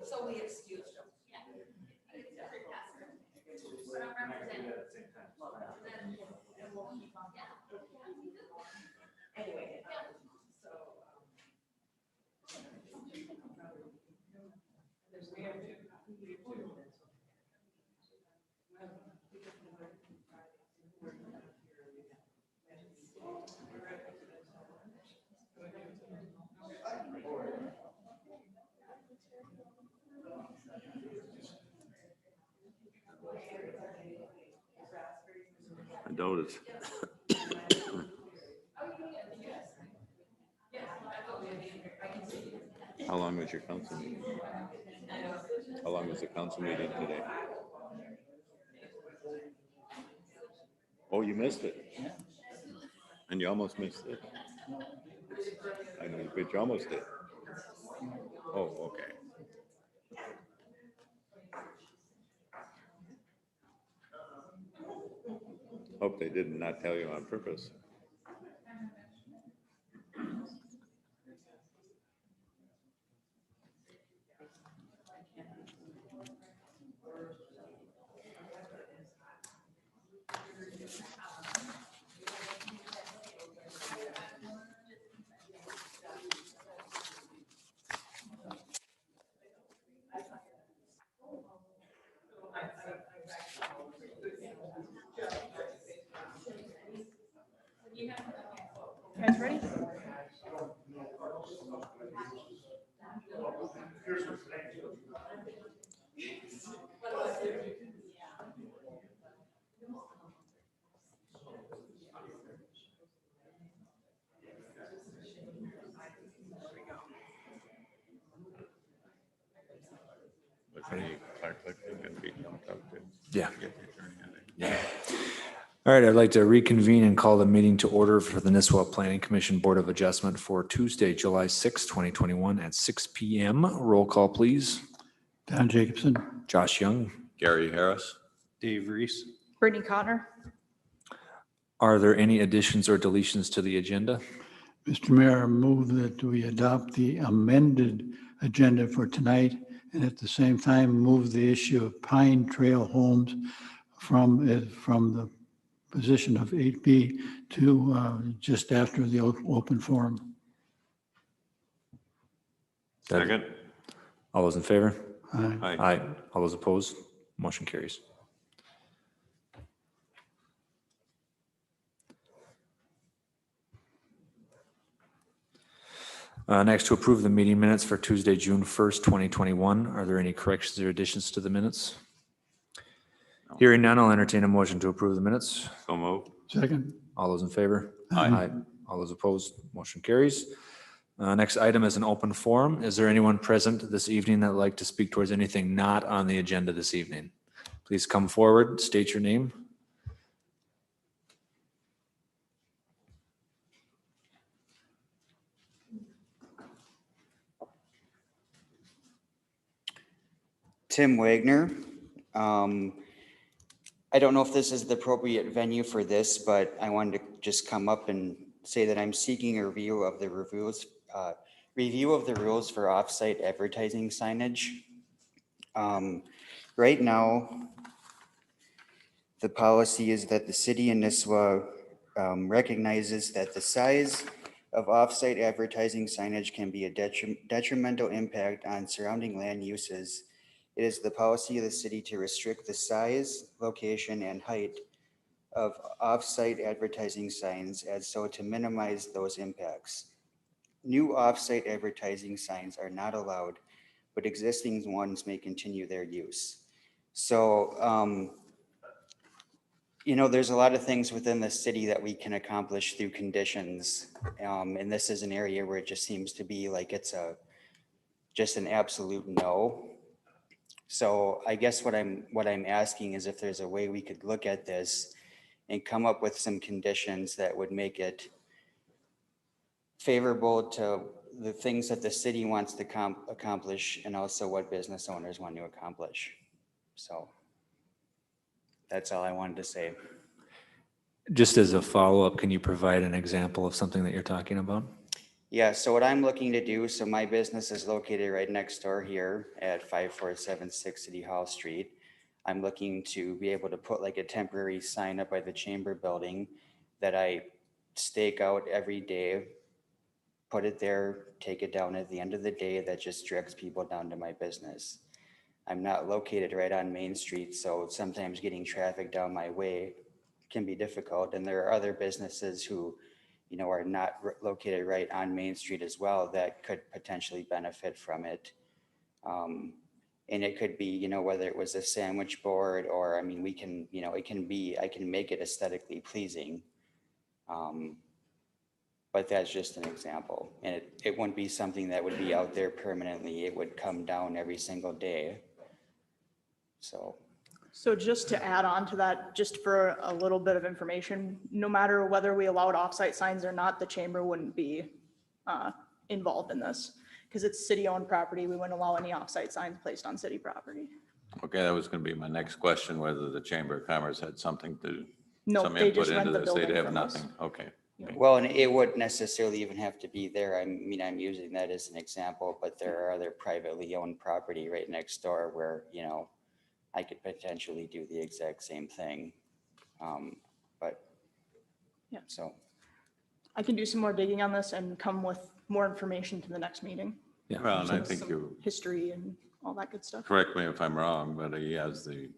So we excused them. Anyway, so. I doubt it. How long was your council meeting? How long was the council meeting today? Oh, you missed it. And you almost missed it. I know, but you almost did. Oh, okay. Hope they did not tell you on purpose. Guys ready? But any clerk can be talked to. Yeah. Get the attorney in there. All right, I'd like to reconvene and call the meeting to order for the Nisswa Planning Commission Board of Adjustment for Tuesday, July 6, 2021 at 6 p.m. Roll call, please. Don Jacobson. Josh Young. Gary Harris. Dave Reese. Brittany Connor. Are there any additions or deletions to the agenda? Mr. Mayor, I move that we adopt the amended agenda for tonight and at the same time move the issue of Pine Trail Homes from the position of 8B to just after the open forum. Second. All those in favor? Aye. Aye. All those opposed? Motion carries. Next, to approve the meeting minutes for Tuesday, June 1st, 2021. Are there any corrections or additions to the minutes? No. Hearing none, I'll entertain a motion to approve the minutes. So move. Second. All those in favor? Aye. All those opposed? Motion carries. Next item is an open forum. Is there anyone present this evening that would like to speak towards anything not on the agenda this evening? Please come forward, state your name. Tim Wagner. I don't know if this is the appropriate venue for this, but I wanted to just come up and say that I'm seeking a review of the review of the rules for off-site advertising signage. Right now, the policy is that the city of Nisswa recognizes that the size of off-site advertising signage can be a detrimental impact on surrounding land uses. It is the policy of the city to restrict the size, location, and height of off-site advertising signs as so to minimize those impacts. New off-site advertising signs are not allowed, but existing ones may continue their use. So, there's a lot of things within the city that we can accomplish through conditions. And this is an area where it just seems to be like it's just an absolute no. So I guess what I'm asking is if there's a way we could look at this and come up with some conditions that would make it favorable to the things that the city wants to accomplish and also what business owners want to accomplish. So that's all I wanted to say. Just as a follow-up, can you provide an example of something that you're talking about? Yeah, so what I'm looking to do, so my business is located right next door here at 5476 City Hall Street. I'm looking to be able to put like a temporary sign up by the chamber building that I stake out every day, put it there, take it down at the end of the day. That just directs people down to my business. I'm not located right on Main Street, so sometimes getting traffic down my way can be difficult. And there are other businesses who, are not located right on Main Street as well that could potentially benefit from it. And it could be, whether it was a sandwich board or, we can, I can make it aesthetically pleasing. But that's just an example. And it wouldn't be something that would be out there permanently. It would come down every single day. So just to add on to that, just for a little bit of information, no matter whether we allowed offsite signs or not, the chamber wouldn't be involved in this because it's city-owned property. We wouldn't allow any offsite signs placed on city property. Okay, that was going to be my next question, whether the Chamber of Commerce had something to, No, some they input just rent into the this. They'd building have from us. nothing. Okay. Well, and it wouldn't necessarily even have to be there. I'm using that as an example, but there are other privately owned property right next door where, I could potentially do the exact same thing. But Yeah. So, I can do some more digging on this and come with more information to the next meeting. Yeah. Well, and I Some think you, history and all that good stuff. correct me if I'm wrong, but he has the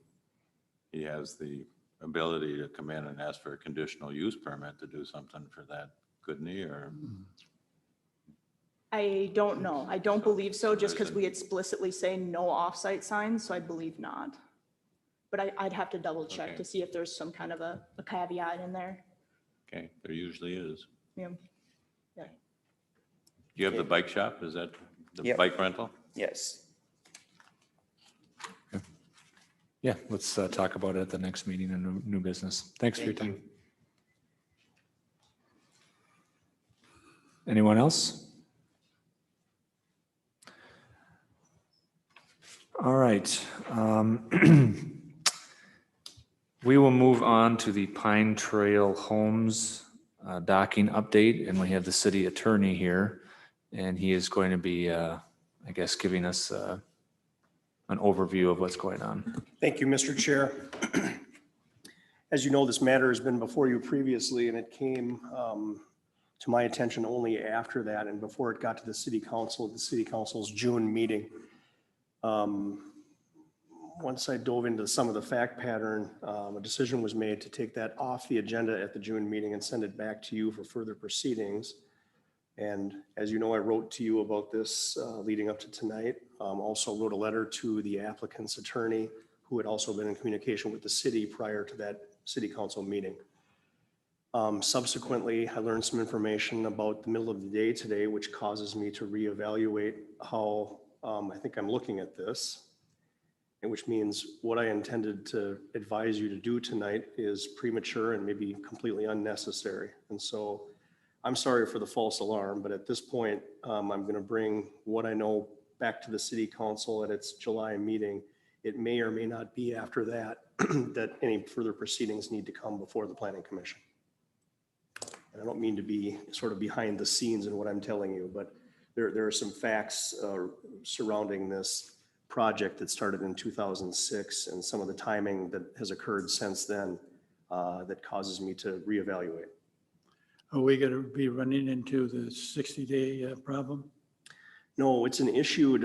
ability to come in and ask for a conditional use permit to do something for that, couldn't he? Or I don't know. I don't believe so, just because we explicitly say no offsite signs, so I believe not. But I'd have to double check Okay. to see if there's some kind of a caveat in there. okay, there usually is. Yeah. Do you have the bike shop? Is that the Yep. bike rental? yes. Yeah, let's talk about it at the next meeting in new business. Thanks for your Thank time. Anyone else? All right. We will move on to the Pine Trail Homes docking update, and we have the city attorney here, and he is going to be, giving us an overview of what's going on. Thank you, Mr. Chair. As you know, this matter has been before you previously, and it came to my attention only after that and before it got to the city council's June meeting. Once I dove into some of the fact pattern, a decision was made to take that off the agenda at the June meeting and send it back to you for further proceedings. And as you know, I wrote to you about this leading up to tonight. Also wrote a letter to the applicant's attorney, who had also been in communication with the city prior to that city council meeting. Subsequently, I learned some information about the middle of the day today, which causes me to reevaluate how I think I'm looking at this. And which means what I intended to advise you to do tonight is premature and maybe completely unnecessary. And so I'm sorry for the false alarm, but at this point, I'm going to bring what I know back to the city council at its July meeting. It may or may not be after that, that any further proceedings need to come before the planning commission. I don't mean to be sort of behind the scenes in what I'm telling you, but there are some facts surrounding this project that started in 2006 and some of the timing that has occurred since then that causes me to reevaluate. Are we going to be running into the 60-day problem? No, it's an issue,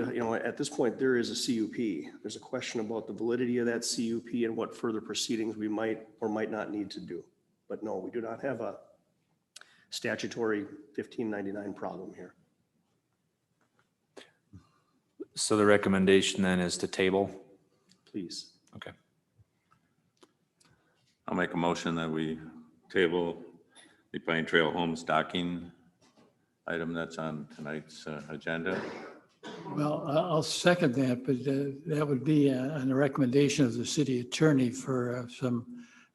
at this point, there is a CUP. There's a question about the validity of that CUP and what further proceedings we might or might not need to do. But no, we do not have a statutory 1599 problem here. So the recommendation then is to table? Please. Okay. I'll make a motion that we table the Pine Trail Homes docking item that's on tonight's agenda. Well, I'll second that, but that would be on the recommendation of the city attorney for some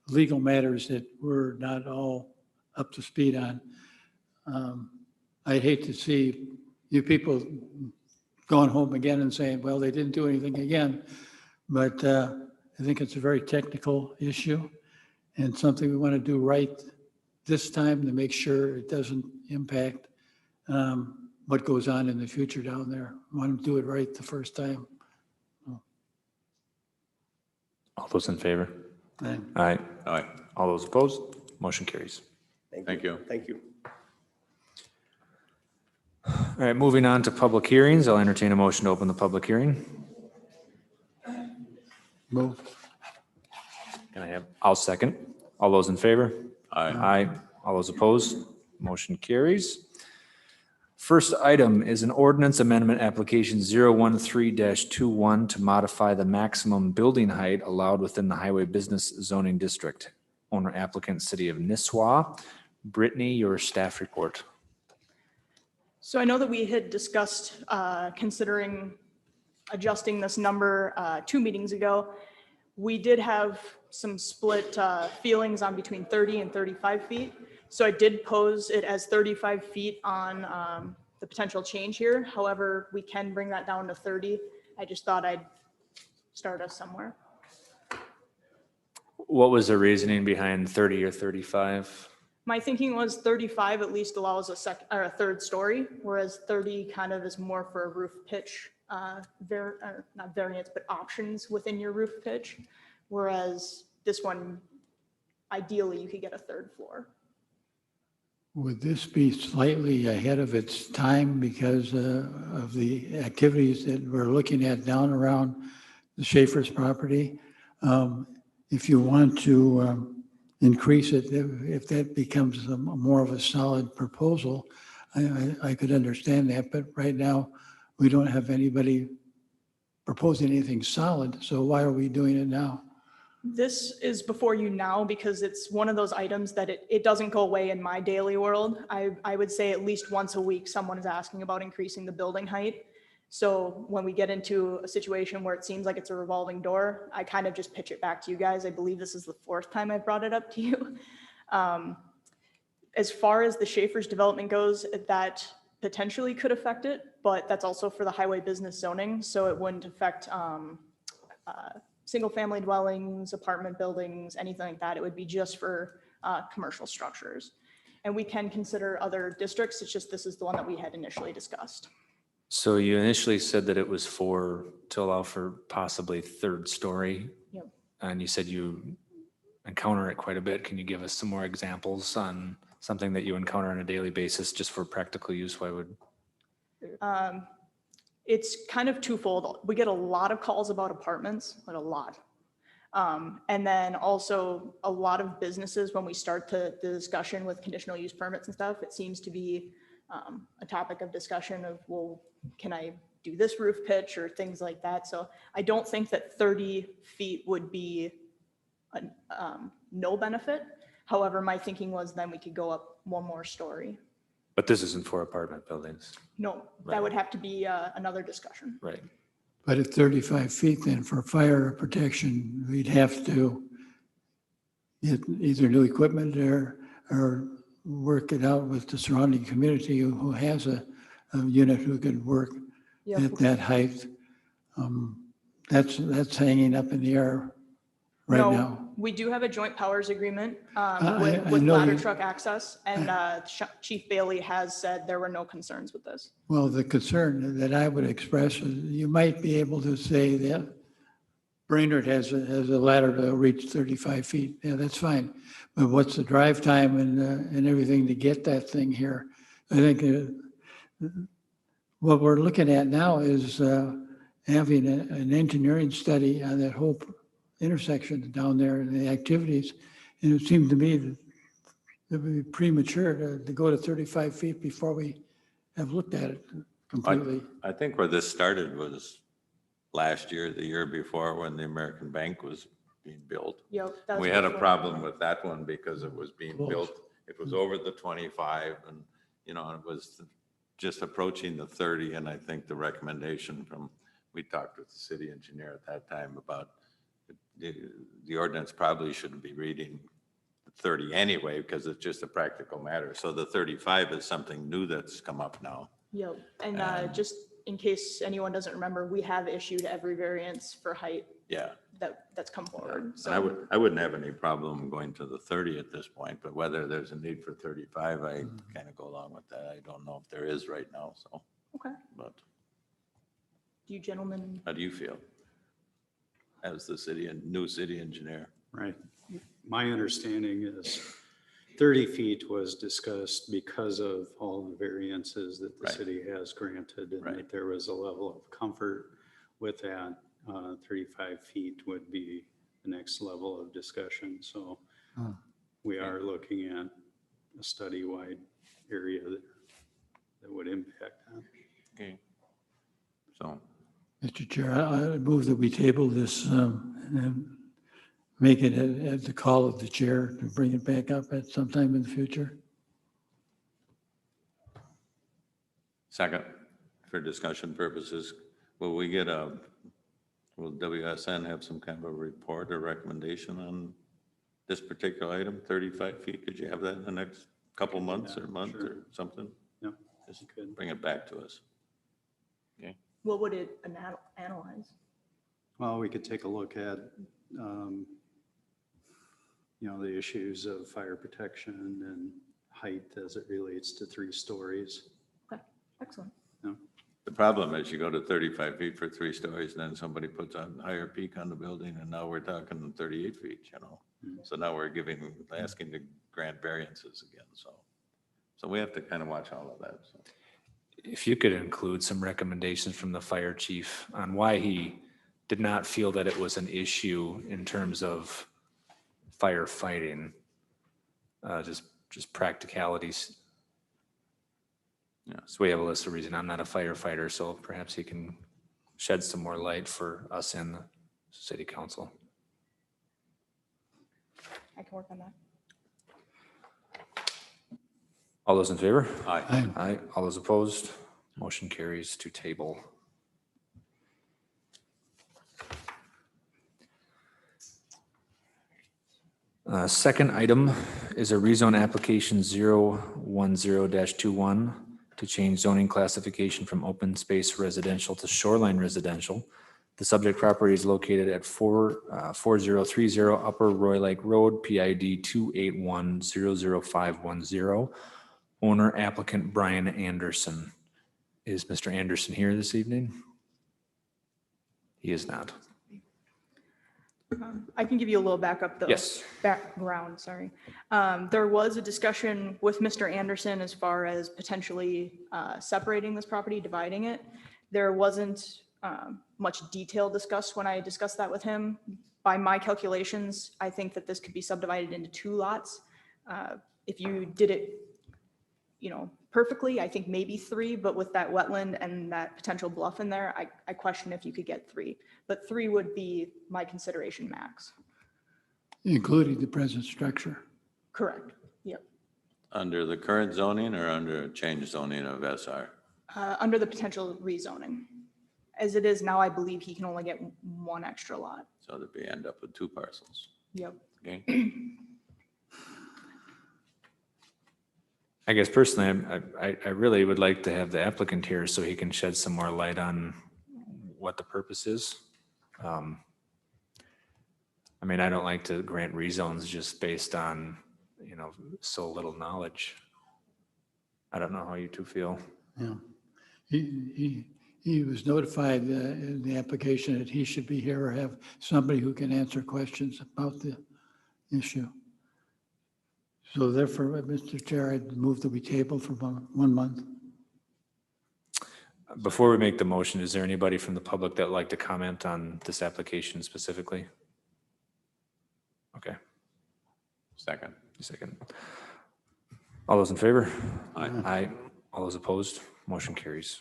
legal matters that we're not all up to speed on. I'd hate to see you people going home again and saying, well, they didn't do anything again. But I think it's a very technical issue and something we want to do right this time to make sure it doesn't impact what goes on in the future down there. We want to do it right the first time. All those in favor? And Aye. Aye. All those opposed? Motion carries. Thank you. Thank you. All right, moving on to public hearings. I'll entertain a motion to open the public hearing. move. Can I have, I'll second. All those in favor? Aye. Aye. All those opposed? Motion carries. First item is an ordinance amendment application 013-21 to modify the maximum building height allowed within the highway business zoning district. Owner applicant, City of Nisswa. Brittany, your staff report. So I know that we had discussed considering adjusting this number 2 meetings ago. We did have some split feelings on between 30 and 35 feet. So I did pose it as 35 feet on the potential change here. However, we can bring that down to 30. I just thought I'd start us somewhere. What was the reasoning behind 30 or 35? My thinking was 35 at least allows a third story, whereas 30 kind of is more for a roof pitch, not variance, but options within your roof pitch. Whereas this one, ideally, you could get a third floor. Would this be slightly ahead of its time because of the activities that we're looking at down around the Schaefer's property? If you want to increase it, if that becomes more of a solid proposal, I could understand that. But right now, we don't have anybody proposing anything solid. So why are we doing it now? This is before you now because it's one of those items that it doesn't go away in my daily world. I would say at least once a week, someone is asking about increasing the building height. So when we get into a situation where it seems like it's a revolving door, I kind of just pitch it back to you guys. I believe this is the 4th time I've brought it up to you. As far as the Schaefer's development goes, that potentially could affect it, but that's also for the highway business zoning. So it wouldn't affect single family dwellings, apartment buildings, anything like that. It would be just for commercial structures. And we can consider other districts. It's just this is the one that we had initially discussed. So you initially said that it was to allow for possibly third story. Yep. And you said you encounter it quite a bit. Can you give us some more examples on something that you encounter on a daily basis just for practical use? Why would? It's kind of twofold. We get a lot of calls about apartments, like a lot. And then also a lot of businesses, when we start the discussion with conditional use permits and stuff, it seems to be a topic of discussion of, well, can I do this roof pitch or things like that? So I don't think that 30 feet would be no benefit. However, my thinking was then we could go up one more story. But this isn't for apartment buildings. No, that would have to be another discussion. Right. But at 35 feet, then for fire protection, we'd have to get either new equipment or work it out with the surrounding community who has a unit who could work Yep. at that height. That's hanging up in the air right now. We do have a joint powers agreement I with know ladder you- truck access, and Chief Bailey has said there were no concerns with this. Well, the concern that I would express is you might be able to say that Brainerd has a ladder to reach 35 feet. Yeah, that's fine. But what's the drive time and everything to get that thing here? I think what we're looking at now is having an engineering study on that whole intersection down there and the activities. And it seemed to me that it would be premature to go to 35 feet before we have looked at it completely. I think where this started was last year, the year before, when the American Bank was being built. Yep. that's We had a before. problem with that one because it was being Close. built, it was over the 25 and, you know, it was just approaching the 30. And I think the recommendation from, we talked with the city engineer at that time about the ordinance probably shouldn't be reading 30 anyway, because it's just a practical matter. So the 35 is something new that's come up now. Yep, and just in case anyone doesn't remember, we have issued every variance for height Yeah. that's come forward. And So I wouldn't have any problem going to the 30 at this point, but whether there's a need for 35, I kind of go along with that. I don't know if there is right now, so, okay, but do you gentlemen? how do you feel as the new city engineer? Right. My understanding is 30 feet was discussed because of all the variances that the Right. city has granted, and Right. that there was a level of comfort with that. 35 feet would be the next level of discussion. So Huh. we are looking at a study-wide area that would impact that. Okay. So, Mr. Chair, I move that we table this and make it at the call of the chair to bring it back up at some time in the future. second, for discussion purposes, will WSN have some kind of a report or recommendation on this particular item, 35 feet? Could you have that in the next couple months or month sure. or something? Yep, Just good. bring it back to us. What would it analyze? Well, we could take a look at, the issues of fire protection and height as it relates to 3 stories. Okay, excellent. The problem is you go to 35 feet for 3 stories, and then somebody puts a higher peak on the building, and now we're talking 38 feet, you know? So now we're asking to grant variances again, so we have to kind of watch all of that, so. If you could include some recommendations from the fire chief on why he did not feel that it was an issue in terms of firefighting, just practicalities. Yeah. So we have a list of reasons. I'm not a firefighter, so perhaps he can shed some more light for us and the city council. I can work on that. All those in favor? Aye. Aye. All those opposed? Motion carries to table. Second item is a rezone application 010-21 to change zoning classification from open space residential to shoreline residential. The subject property is located at 4030 Upper Roy Lake Road, PID 281-00510. Owner applicant Brian Anderson. Is Mr. Anderson here this evening? He is not. I can give you a little backup though. Yes. Background, sorry. There was a discussion with Mr. Anderson as far as potentially separating this property, dividing it. There wasn't much detail discussed when I discussed that with him. By my calculations, I think that this could be subdivided into 2 lots. If you did it, perfectly, I think maybe 3, but with that wetland and that potential bluff in there, I question if you could get 3. But 3 would be my consideration max. Including the present structure. Correct. Yep. Under the current zoning or under change zoning of SR? Under the potential rezoning. As it is now, I believe he can only get 1 extra lot. So that we end up with 2 parcels, Yep. okay? I guess personally, I really would like to have the applicant here so he can shed some more light on what the purpose is. I mean, I don't like to grant rezones just based on, so little knowledge. I don't know how you two feel. Yeah. He was notified in the application that he should be here or have somebody who can answer questions about the issue. So therefore, Mr. Chair, I'd move that we table for 1 month. Before we make the motion, is there anybody from the public that would like to comment on this application specifically? Okay, Second. second. All those in favor? Aye. Aye. All those opposed? Motion carries.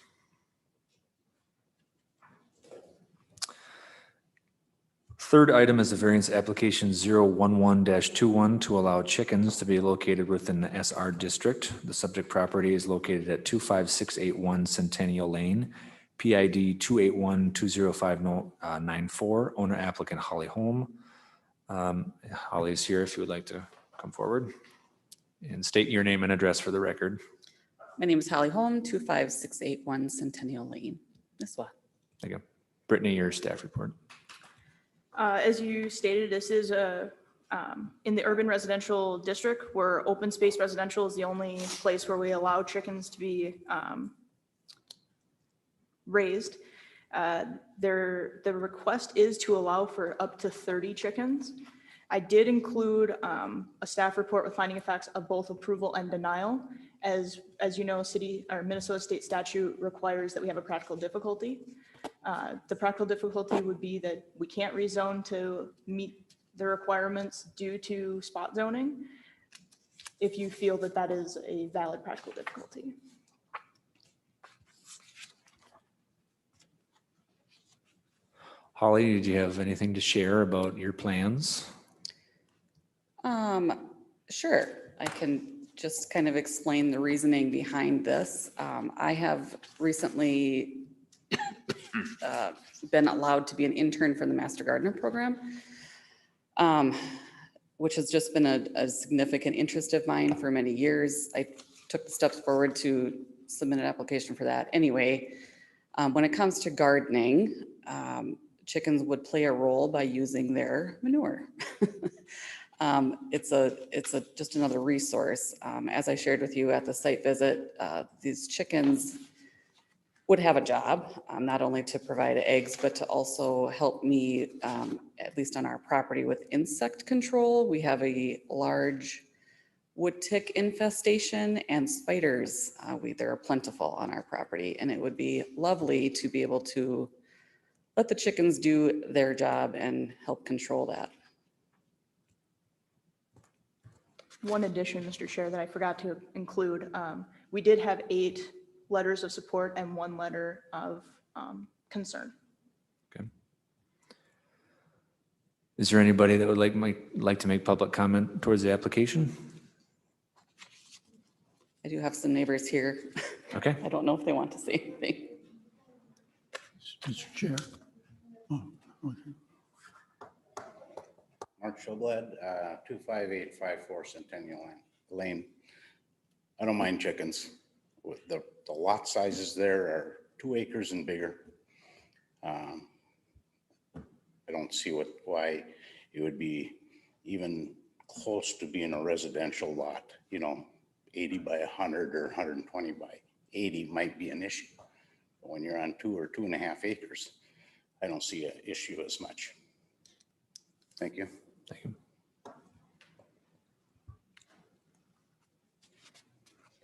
Third item is a variance application 011-21 to allow chickens to be located within the SR district. The subject property is located at 25681 Centennial Lane, PID 281-20594, owner applicant Holly Holm. Holly is here if you would like to come forward and state your name and address for the record. My name is Holly Holm, 25681 Centennial Lane. This one. Thank you. Brittany, your staff report. As you stated, this is in the urban residential district where open space residential is the only place where we allow chickens to be raised. The request is to allow for up to 30 chickens. I did include a staff report with finding of facts of both approval and denial. As you know, city or Minnesota state statute requires that we have a practical difficulty. The practical difficulty would be that we can't rezone to meet the requirements due to spot zoning, if you feel that that is a valid practical difficulty. Holly, did you have anything to share about your plans? Sure. I can just kind of explain the reasoning behind this. I have recently been allowed to be an intern for the Master Gardener program, which has just been a significant interest of mine for many years. I took the steps forward to submit an application for that. Anyway, when it comes to gardening, chickens would play a role by using their manure. It's just another resource. As I shared with you at the site visit, these chickens would have a job, not only to provide eggs, but to also help me, at least on our property, with insect control. We have a large wood tick infestation and spiders. They're plentiful on our property, and it would be lovely to be able to let the chickens do their job and help control that. One addition, Mr. Chair, that I forgot to include, we did have 8 letters of support and 1 letter of concern. Okay. Is there anybody that would like to make public comment towards the application? I do have some neighbors here. Okay. I don't know if they want to say anything. Mr. Chair. Oh, okay. Mark Shoblet, 25854 Centennial Lane. I don't mind chickens. With the lot sizes there are 2 acres and bigger. I don't see why it would be even close to being a residential lot. 80 by 100 or 120 by 80 might be an issue. But when you're on 2 or 2.5 acres, I don't see an issue as much. Thank you. Thank you.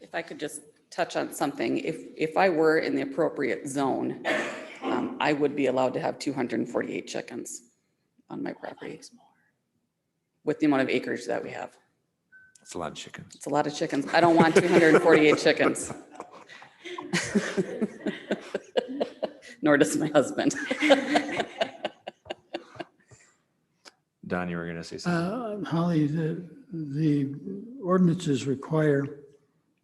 If I could just touch on something, if I were in the appropriate zone, I would be allowed to have 248 chickens on my property with the amount of acres that we have. That's a lot of chickens. It's a lot of chickens. I don't want 248 chickens. Nor does my husband. Don, you were going to say something. Holly, the ordinances require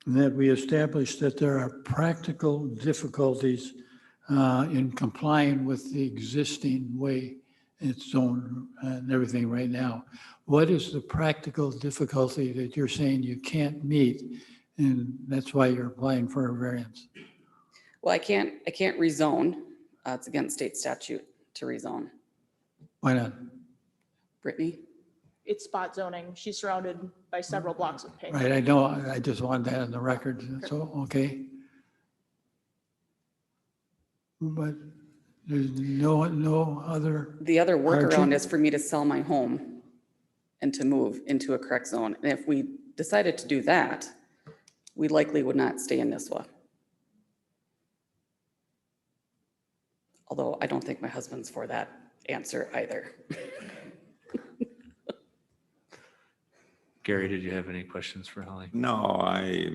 that we establish that there are practical difficulties in complying with the existing way it's zoned and everything right now. What is the practical difficulty that you're saying you can't meet, and that's why you're applying for a variance? Well, I can't rezone. It's against state statute to rezone. Why not? Brittany? It's spot zoning. She's surrounded by several blocks of pavement. Right, I know, I just wanted that on the record, so, okay. But there's no other, The other workaround Hardship? is for me to sell my home and to move into a correct zone. And if we decided to do that, we likely would not stay in Nisswa. Although I don't think my husband's for that answer either. Gary, did you have any questions for Holly? No, I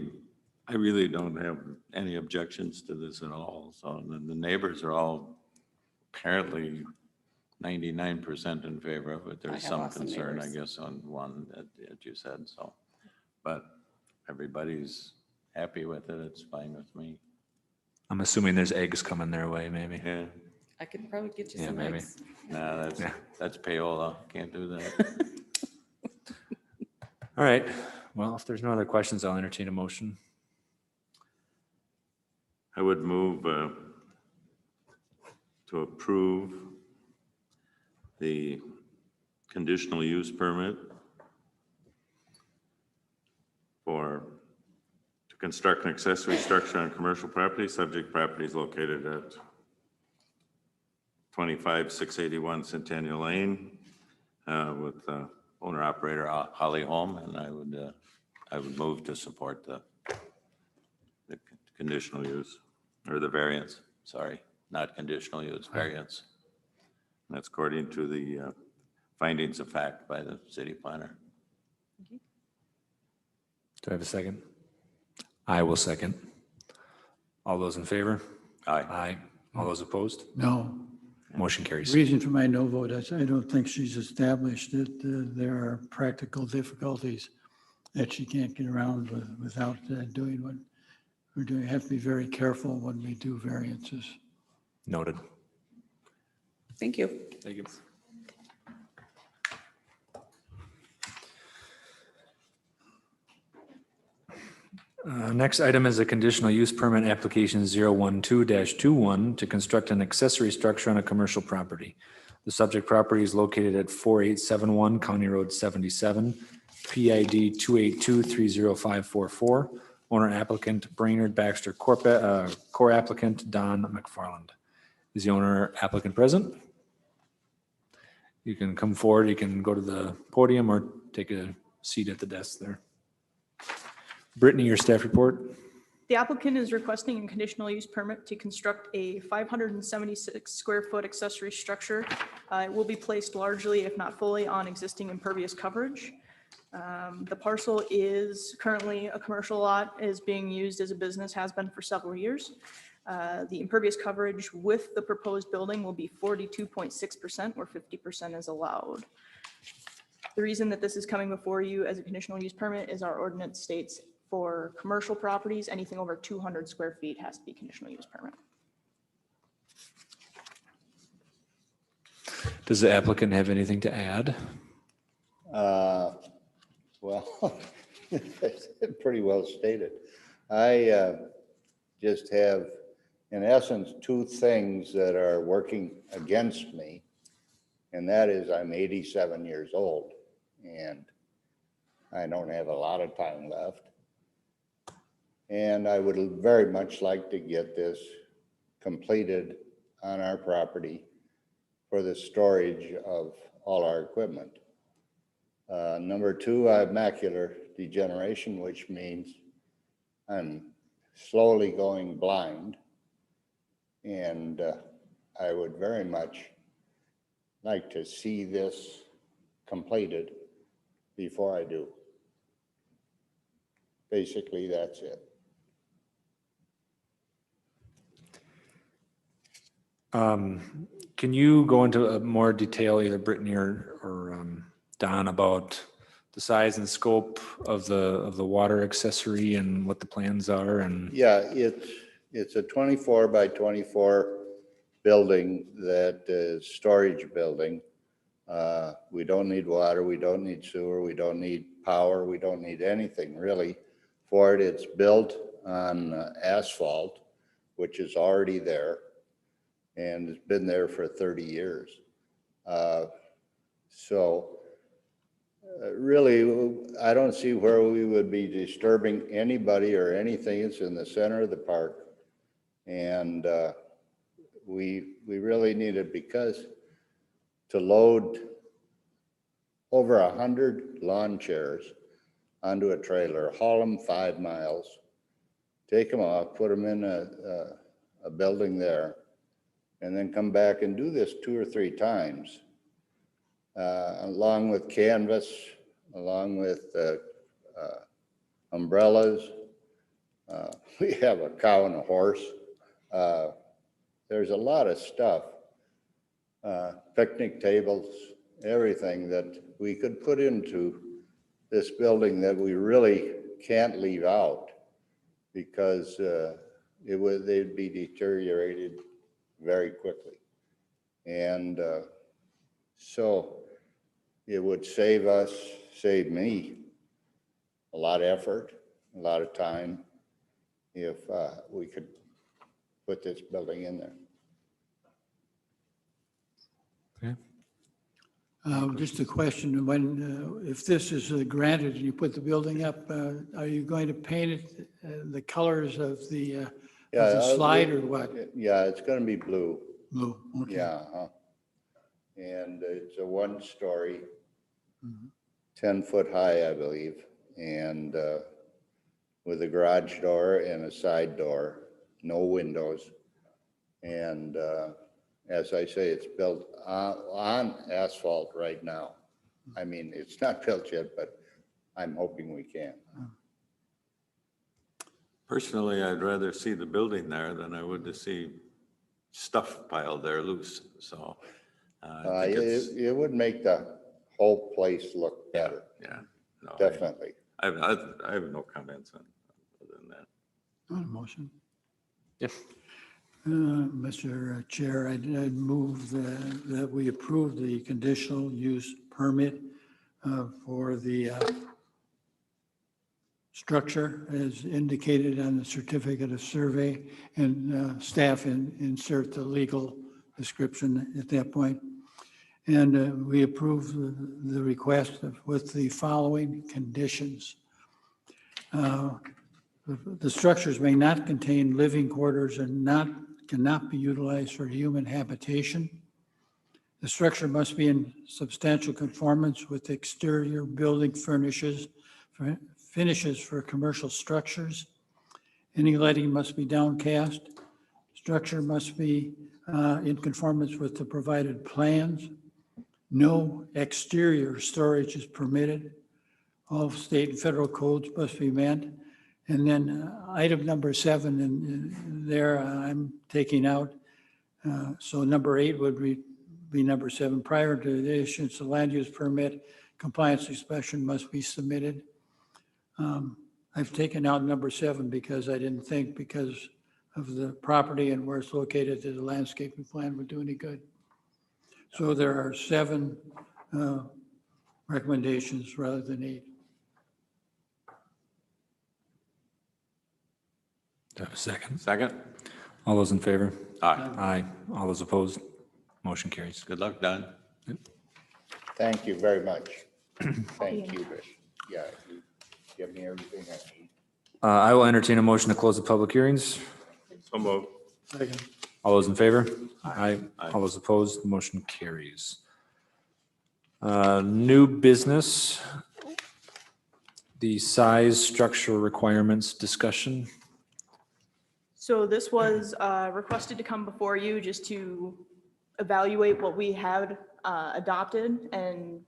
really don't have any objections to this at all. So the neighbors are all apparently 99% in favor of it. I There's have some awesome concern, I neighbors. guess, on one that you said, so. But everybody's happy with it. It's fine with me. I'm assuming there's eggs coming their way, maybe. Yeah, I could probably get you Yeah, some maybe. eggs. no, Yeah. that's payola. Can't do that. All right. Well, if there's no other questions, I'll entertain a motion. I would move to approve the conditional use permit to construct an accessory structure on commercial property. Subject property is located at 25681 Centennial Lane with owner operator Holly Holm, and I would move to support the conditional use, or the variance, sorry, not conditional use, variance. And that's according to the findings of fact by the city planner. Do I have a second? I will second. All those in favor? Aye. Aye. All those opposed? no. Motion carries. Reason for my no vote is I don't think she's established that there are practical difficulties that she can't get around without doing what we're doing. Have to be very careful when we do variances. Noted. Thank you. Thank you. Next item is a conditional use permit application 012-21 to construct an accessory structure on a commercial property. The subject property is located at 4871 County Road 77, PID 282-30544. Owner applicant Brainerd Baxter, core applicant Don McFarland. Is the owner applicant present? You can come forward, you can go to the podium or take a seat at the desk there. Brittany, your staff report. The applicant is requesting a conditional use permit to construct a 576 square foot accessory structure. It will be placed largely, if not fully, on existing impervious coverage. The parcel is currently a commercial lot, is being used as a business, has been for several years. The impervious coverage with the proposed building will be 42.6%, where 50% is allowed. The reason that this is coming before you as a conditional use permit is our ordinance states for commercial properties, anything over 200 square feet has to be conditional use permit. Does the applicant have anything to add? Well, pretty well stated. I just have, in essence, two things that are working against me. And that is I'm 87 years old and I don't have a lot of time left. And I would very much like to get this completed on our property for the storage of all our equipment. Number two, I have macular degeneration, which means I'm slowly going blind. And I would very much like to see this completed before I do. Basically, that's it. Can you go into more detail, either Brittany or Don, about the size and scope of the water accessory and what the plans are? And Yeah, it's a 24 by 24 building that is storage building. We don't need water, we don't need sewer, we don't need power, we don't need anything really for it. It's built on asphalt, which is already there and it's been there for 30 years. So really, I don't see where we would be disturbing anybody or anything. It's in the center of the park. And we really need it because to load over 100 lawn chairs onto a trailer, haul them 5 miles, take them off, put them in a building there, and then come back and do this 2 or 3 times, along with canvas, along with umbrellas. We have a cow and a horse. There's a lot of stuff, picnic tables, everything that we could put into this building that we really can't leave out because they'd be deteriorated very quickly. And so it would save me a lot of effort, a lot of time if we could put this building in there. Just a question, when, if this is granted and you put the building up, are you going to paint it the colors of the slide or what? Yeah, it's gonna be blue. Blue, okay. Yeah. And it's a 1-story, Mhm. 10-foot high, I believe, and with a garage door and a side door, no windows. And as I say, it's built on asphalt right now. I mean, it's not built yet, but I'm hoping we can. Personally, I'd rather see the building there than I would to see stuff piled there loose, so. I think it's, It would make the whole place look better, yeah, no, definitely. I have no comments on other than that. On a motion. Yes. Mr. Chair, I'd move that we approve the conditional use permit for the structure as indicated on the certificate of survey, and staff insert the legal description at that point. And we approve the request with the following conditions. The structures may not contain living quarters and cannot be utilized for human habitation. The structure must be in substantial conformance with exterior building finishes for commercial structures. Any lighting must be downcast. Structure must be in conformance with the provided plans. No exterior storage is permitted. All state and federal codes must be met. And then item number 7 in there, I'm taking out. So number 8 would be number 7. Prior to the issuance of land use permit, compliance inspection must be submitted. I've taken out number 7 because I didn't think because of the property and where it's located that the landscaping plan would do any good. So there are 7 recommendations rather than 8. Do I have a second? Second? All those in favor? Aye. Aye. All those opposed? Motion carries. Good luck, Don. Thank you very much. Thank you. Yeah, you give me everything I need. I will entertain a motion to close the public hearings. So moved. Second. All those in favor? Aye. Aye. All those opposed? Motion carries. New business. The size structural requirements discussion. So this was requested to come before you just to evaluate what we had adopted and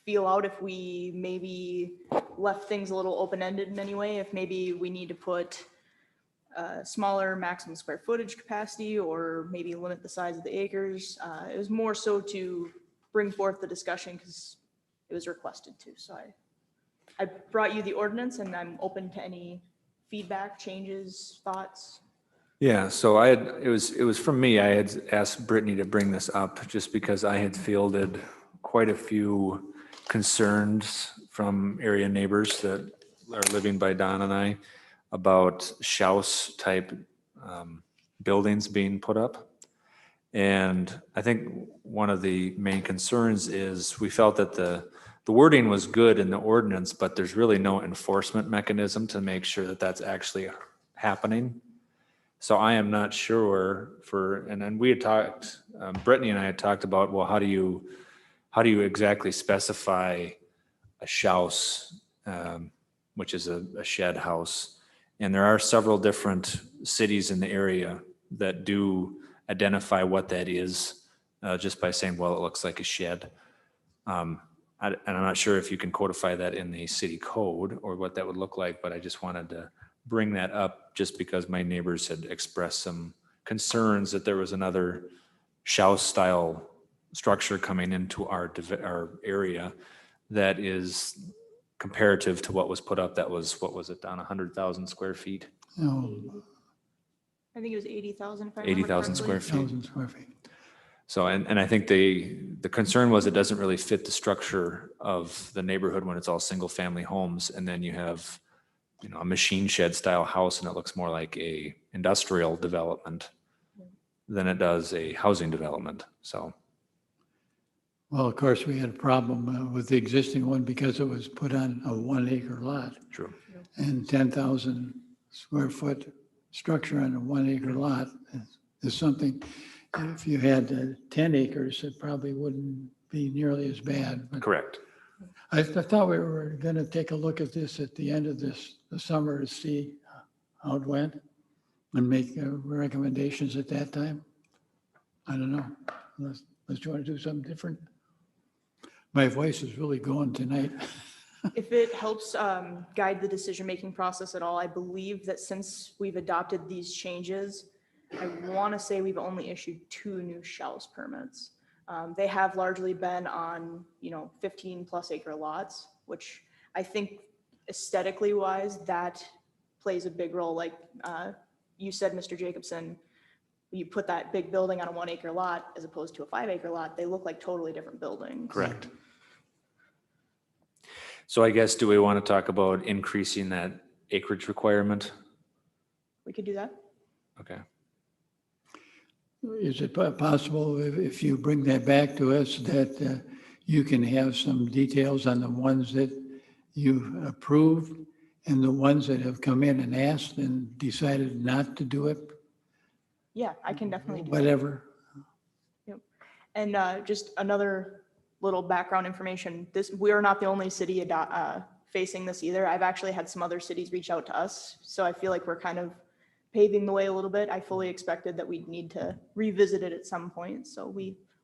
feel out if we maybe left things a little open-ended in any way, if maybe we need to put smaller maximum square footage capacity or maybe limit the size of the acres. It was more so to bring forth the discussion because it was requested to. So I brought you the ordinance and I'm open to any feedback, changes, thoughts. Yeah, so it was from me. I had asked Brittany to bring this up just because I had fielded quite a few concerns from area neighbors that are living by Don and I about Schaus type buildings being put up. And I think one of the main concerns is we felt that the wording was good in the ordinance, but there's really no enforcement mechanism to make sure that that's actually happening. So I am not sure and then we had talked, Brittany and I had talked about, well, how do you exactly specify a shouse, which is a shed house? And there are several different cities in the area that do identify what that is, just by saying, well, it looks like a shed. And I'm not sure if you can codify that in the city code or what that would look like, but I just wanted to bring that up just because my neighbors had expressed some concerns that there was another shouse style structure coming into our area that is comparative to what was put up. That was, what was it, down 100,000 square feet? No, I think it was 80,000. if I remember 80,000 square correctly. feet. 1,000 square feet. So, and I think the concern was it doesn't really fit the structure of the neighborhood when it's all single family homes. And then you have, a machine shed style house and it looks more like a industrial development than it does a housing development. So, Well, of course, we had a problem with the existing one because it was put on a 1 acre lot. true. And 10,000 square foot structure on a 1 acre lot is something, if you had 10 acres, it probably wouldn't be nearly as bad. But Correct. I thought we were going to take a look at this at the end of the summer to see how it went and make recommendations at that time. I don't know, unless you want to do something different. My voice is really going tonight. If it helps guide the decision-making process at all, I believe that since we've adopted these changes, I want to say we've only issued 2 new shouse permits. They have largely been on, 15 plus acre lots, which I think aesthetically wise, that plays a big role. Like you said, Mr. Jacobson, you put that big building on a 1 acre lot as opposed to a 5 acre lot, they look like totally different buildings. Correct. So I guess, do we want to talk about increasing that acreage requirement? We could do that. Okay. Is it possible if you bring that back to us that you can have some details on the ones that you've approved and the ones that have come in and asked and decided not to do it? Yeah, I can definitely do that. Whatever. Yep. And just another little background information. We are not the only city facing this either. I've actually had some other cities reach out to us. So I feel like we're kind of paving the way a little bit. I fully expected that we'd need to revisit it at some point. So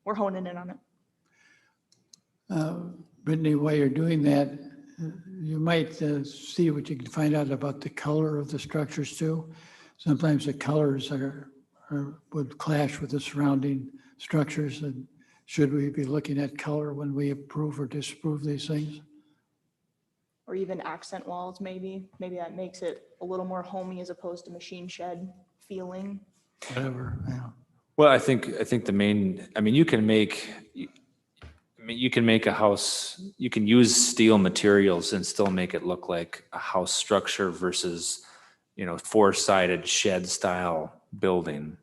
we're honing in on it. Brittany, while you're doing that, you might see what you can find out about the color of the structures too. Sometimes the colors would clash with the surrounding structures. And should we be looking at color when we approve or disapprove these things? Or even accent walls, maybe. Maybe that makes it a little more homey as opposed to machine shed feeling. Whatever, yeah. Well, I think the main, you can make a house, you can use steel materials and still make it look like a house structure versus, 4-sided shed style building.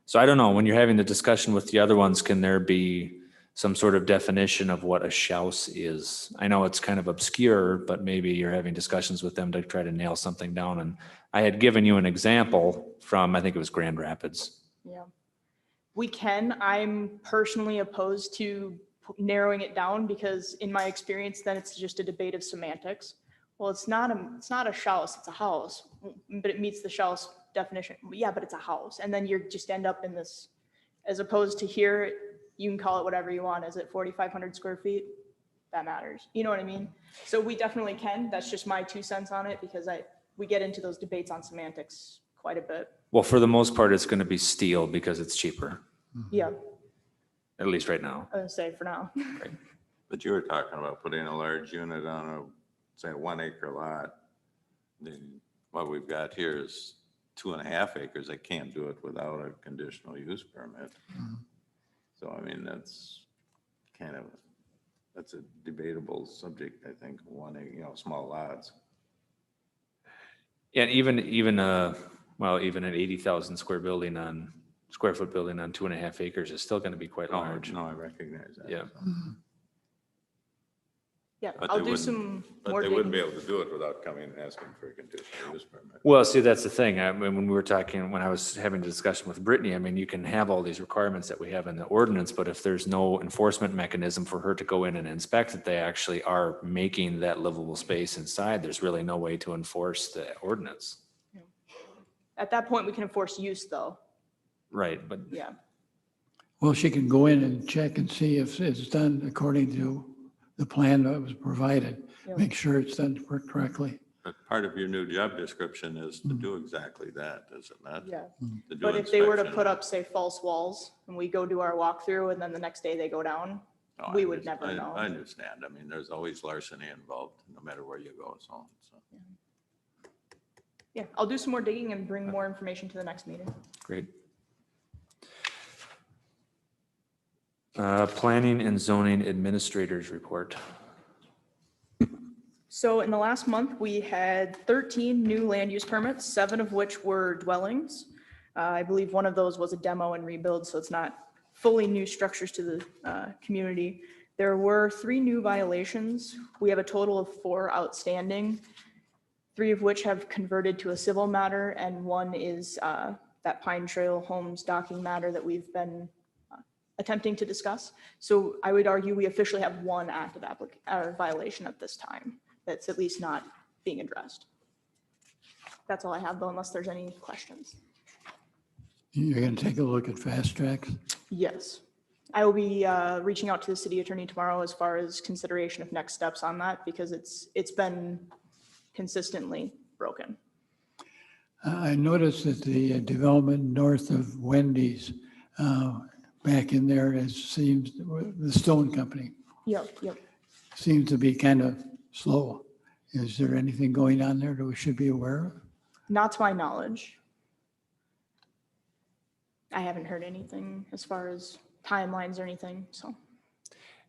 So I don't know, when you're having the discussion with the other ones, can there be some sort of definition of what a shouse is? I know it's kind of obscure, but maybe you're having discussions with them to try to nail something down. And I had given you an example from, I think it was Grand Rapids. Yeah. We can. I'm personally opposed to narrowing it down because in my experience, then it's just a debate of semantics. Well, it's not a shouse, it's a house, but it meets the shouse definition. Yeah, but it's a house. And then you just end up in this, as opposed to here, you can call it whatever you want. Is it 4,500 square feet? That matters. You know what I mean? So we definitely can. That's just my 2 cents on it because we get into those debates on semantics quite a bit. Well, for the most part, it's going to be steel because it's cheaper, Yeah, at least right now. I would say for now. But you were talking about putting a large unit on a, say, 1 acre lot. Then what we've got here is 2.5 acres. They can't do it without a conditional use permit. So, that's a debatable subject, I think, small lots. Yeah, even an 80,000 square building on square foot building on 2.5 acres is still going to be quite No, large. no, I recognize that. Yeah. Yeah, But I'll they do wouldn't- some But more they wouldn't be digging. able to do it without coming and asking for a conditional use permit. Well, see, that's the thing. I mean, when we were talking, when I was having a discussion with Brittany, I mean, you can have all these requirements that we have in the ordinance, but if there's no enforcement mechanism for her to go in and inspect that they actually are making that livable space inside, there's really no way to enforce the ordinance. At that point, we can enforce use though. Right, but Yeah, Well, she can go in and check and see if it's done according to the plan that was provided. Yeah. Make sure it's done correctly. But part of your new job description is to do exactly that, is it not? yeah. To do But if they were to inspection. put up, say, false walls and we go do our walkthrough and then the next day they go down, No, I we would understand- never know. I understand. I mean, there's always larceny involved, no matter where you go, so. yeah, I'll do some more digging and bring more information to the next meeting. great. Planning and zoning administrators report. So in the last month, we had 13 new land use permits, 7 of which were dwellings. I believe one of those was a demo and rebuild, so it's not fully new structures to the community. There were 3 new violations. We have a total of 4 outstanding, 3 of which have converted to a civil matter, and 1 is that Pine Trail Homes docking matter that we've been attempting to discuss. So I would argue we officially have 1 active violation at this time that's at least not being addressed. That's all I have though, unless there's any questions. You're going to take a look at fast tracks? Yes. I will be reaching out to the city attorney tomorrow as far as consideration of next steps on that because it's been consistently broken. I noticed that the development north of Wendy's, back in there, it seems, the Stone Company Yep. seems to be kind of slow. Is there anything going on there that we should be aware of? Not to my knowledge. I haven't heard anything as far as timelines or anything, so.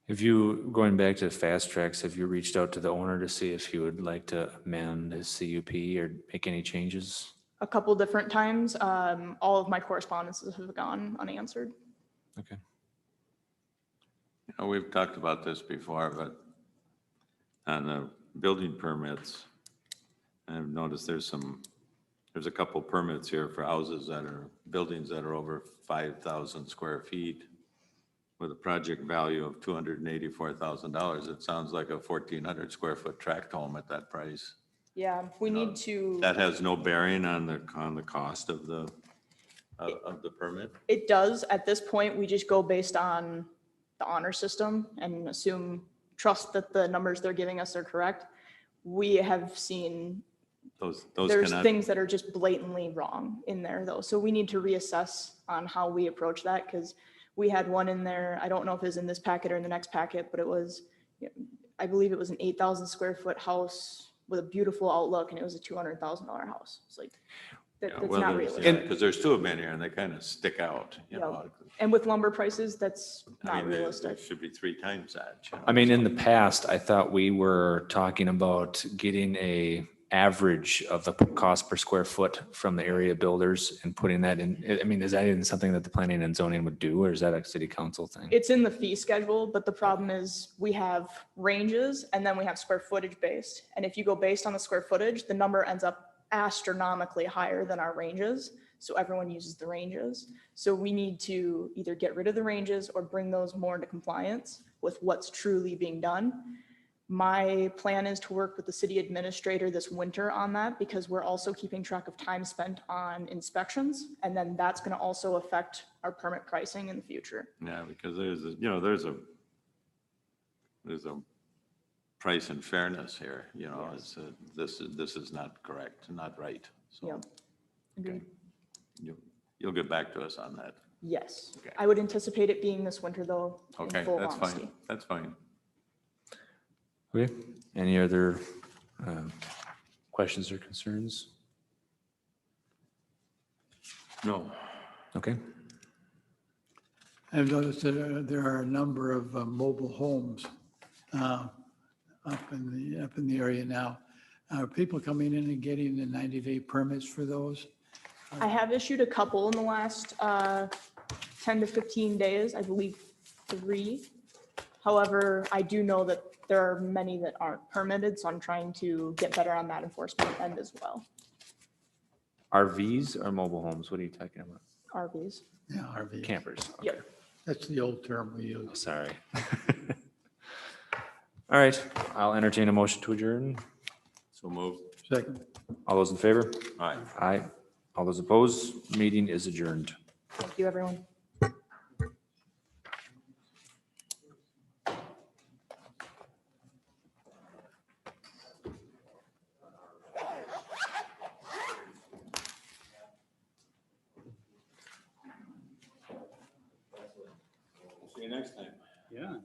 Have you, going back to fast tracks, have you reached out to the owner to see if he would like to amend his CUP or make any changes? A couple different times, all of my correspondences have gone unanswered. Okay. You know, we've talked about this before, but on the building permits, I've noticed there's a couple permits here for houses that are, buildings that are over 5,000 square feet with a project value of $284,000. It sounds like a 1,400 square foot tract home at that price. Yeah, we need to, That has no bearing on the cost of the permit? it does, at this point, we just go based on the honor system and trust that the numbers they're giving us are correct. We have seen Those there's cannot, things that are just blatantly wrong in there though. So we need to reassess on how we approach that because we had one in there. I don't know if it was in this packet or in the next packet, but it was, I believe it was an 8,000 square foot house with a beautiful outlook and it was a $200,000 house. It's like, that's not realistic. because there's 2 of them in here and they kind of stick out, you Yeah. know. And with lumber prices, that's I not mean, they realistic. should be 3 times that. you know, I mean, so. in the past, I thought we were talking about getting a average of the cost per square foot from the area builders and putting that in. I mean, is that even something that the planning and zoning would do, or is that a city council thing? It's in the fee schedule, but the problem is we have ranges and then we have square footage based. And if you go based on the square footage, the number ends up astronomically higher than our ranges. So everyone uses the ranges. So we need to either get rid of the ranges or bring those more into compliance with what's truly being done. My plan is to work with the city administrator this winter on that because we're also keeping track of time spent on inspections. And then that's going to also affect our permit pricing in the future. Yeah, because there's a price and fairness here, you know, Yes. this is not correct, not right. So Yeah. Agreed. you'll get back to us on that. Yes. Okay. I would anticipate it being this winter though, in Okay, full that's honesty. fine, that's fine. Okay, any other questions or concerns? No, Okay, I've noticed that there are a number of mobile homes up in the area now. Are people coming in and getting the 90-day permits for those? I have issued a couple in the last 10 to 15 days, I believe 3. However, I do know that there are many that aren't permitted, so I'm trying to get better on that enforcement end as well. RVs or mobile homes? What are you talking about? RVs. Yeah, RV. Campers. Okay. Yep. That's the old term we Oh, use. sorry. All right, I'll entertain a motion to adjourn. So move. Second. All those in favor? Aye. Aye. All those opposed? Meeting is adjourned. Thank you, everyone. See you next time. Yeah.